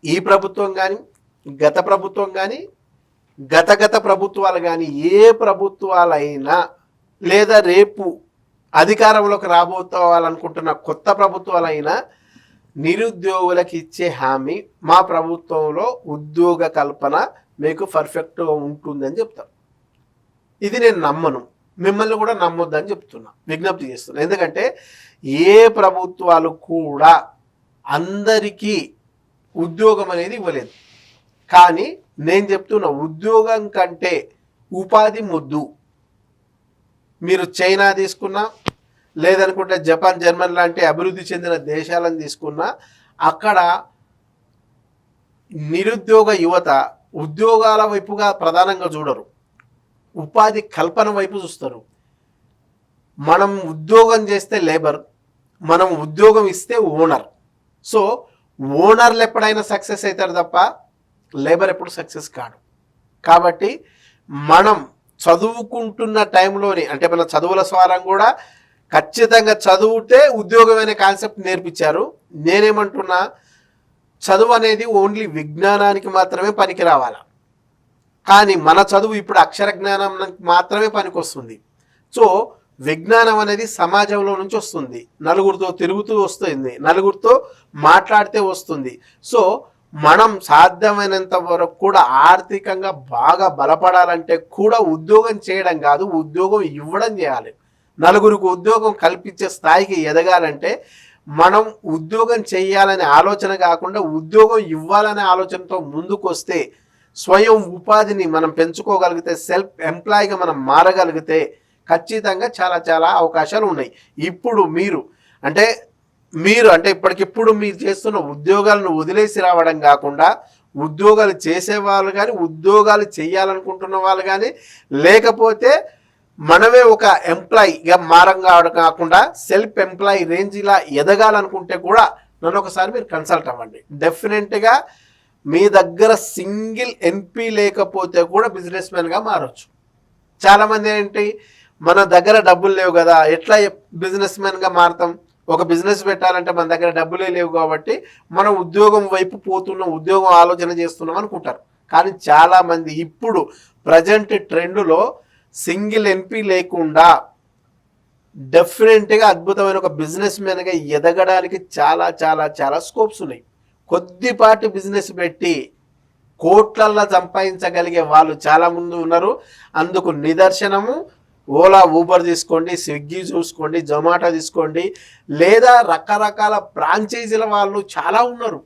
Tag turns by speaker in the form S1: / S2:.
S1: ఈ ప్రభుత్వం కానీ, గత ప్రభుత్వం కానీ, గత ప్రభుత్వాలు కానీ, ఏ ప్రభుత్వాలైనా లేదా రేపు అధికారంలోకి రాబోతావాలనుకుంటున్న కొత్త ప్రభుత్వాలైనా నిరుద్యోగులకు ఇచ్చే హామీ మా ప్రభుత్వంలో ఉద్యోగ కల్పన మీకు పర్ఫెక్ట్గా ఉంటుందని చెప్తాం. ఇది నేను నమ్మను, మిమ్మల్ని కూడా నమ్మొద్దని చెప్తున్నా, విజ్ఞప్తి చేస్తున్నా. ఎందుకంటే ఏ ప్రభుత్వాలు కూడా అందరికీ ఉద్యోగం అనేది ఇవ్వలేదు. కానీ నేను చెప్తున్నా, ఉద్యోగం కంటే ఉపాధి ముద్దు. మీరు చైనా తీసుకున్నా, లేదనుకుంటే జపాన్, జర్మనీ లాంటి అభివృద్ధి చెందిన దేశాలను తీసుకున్నా, అక్కడ నిరుద్యోగ యువత ఉద్యోగాల వైపుగా ప్రధానంగా చూడరు, ఉపాధి కల్పన వైపు చూస్తారు. మనం ఉద్యోగం చేస్తే లేబర్, మనం ఉద్యోగం ఇస్తే ఓనర్. సో ఓనర్లు ఎప్పుడైనా సక్సెస్ అవుతారు తప్ప లేబర్ ఎప్పుడు సక్సెస్ కాడు. కాబట్టి మనం చదువుకుంటున్న టైంలోని, అంటే మన చదువుల స్వారం కూడా ఖచ్చితంగా చదువుతే ఉద్యోగం అనే కాన్సెప్ట్ నేర్పించారు. నేనేమంటున్నా, చదువు అనేది ఓన్లీ విజ్ఞానానికి మాత్రమే పనికి రావాలి. కానీ మన చదువు ఇప్పుడు అక్షర జ్ఞానానికి మాత్రమే పనికొస్తుంది. సో విజ్ఞానం అనేది సమాజంలో నుంచి వస్తుంది, నలుగురితో తిరుగుతూ వస్తుంది, నలుగురితో మాట్లాడితే వస్తుంది. సో మనం సాధ్యమైనంత వరకు కూడా ఆర్థికంగా బాగా బలపడాలంటే కూడా ఉద్యోగం చేయడం కాదు, ఉద్యోగం ఇవ్వడం చేయాలి. నలుగురికి ఉద్యోగం కల్పించే స్థాయికి ఎదగాలంటే మనం ఉద్యోగం చేయాలనే ఆలోచన కాకుండా ఉద్యోగం ఇవ్వాలనే ఆలోచనతో ముందుకు వస్తే, స్వయం ఉపాధిని మనం పెంచుకోగలిగితే, సెల్ఫ్ ఎంప్లాయ్గా మనం మారగలిగితే ఖచ్చితంగా చాలా చాలా అవకాశాలు ఉన్నాయి. ఇప్పుడు మీరు అంటే ఇప్పటికిప్పుడు మీరు చేస్తున్న ఉద్యోగాలను వదిలేసి రావడం కాకుండా, ఉద్యోగాలు చేసేవాళ్ళు కానీ, ఉద్యోగాలు చేయాలనుకుంటున్న వాళ్ళు కానీ, లేకపోతే మనమే ఒక ఎంప్లాయీగా మారం కాకుండా సెల్ఫ్ ఎంప్లాయీ రేంజ్లా ఎదగాలనుకుంటే కూడా నన్ను ఒకసారి మీరు కన్సల్ట్ అవ్వండి. డెఫినెట్గా మీ దగ్గర సింగిల్ ఎన్పి లేకపోతే కూడా బిజినెస్ మ్యాన్గా మారచ్చు. చాలామంది ఏంటి, మన దగ్గర డబ్బులు లేవు కదా, ఎట్లా బిజినెస్ మ్యాన్గా మారుతాం? ఒక బిజినెస్ పెట్టాలంటే మన దగ్గర డబ్బులే లేవు కాబట్టి మనం ఉద్యోగం వైపు పోతున్నాం, ఉద్యోగం ఆలోచన చేస్తున్నాం అనుకుంటారు. కానీ చాలామంది ఇప్పుడు ప్రజెంట్ ట్రెండ్లో సింగిల్ ఎన్పి లేకుండా డెఫినెట్గా అద్భుతమైన ఒక బిజినెస్ మ్యాన్గా ఎదగడానికి చాలా చాలా చాలా స్కోప్స్ ఉన్నాయి. కొద్దిపాటి బిజినెస్ పెట్టి కోట్లల్లో సంపాదించగలిగే వాళ్ళు చాలామంది ఉన్నారు. అందుకు నిదర్శనము ఓలా, ఊబర్ తీసుకోండి, స్విగ్గీ చూసుకోండి, జొమాటో తీసుకోండి, లేదా రకరకాల ఫ్రాంచైజీల వాళ్ళు చాలా ఉన్నారు.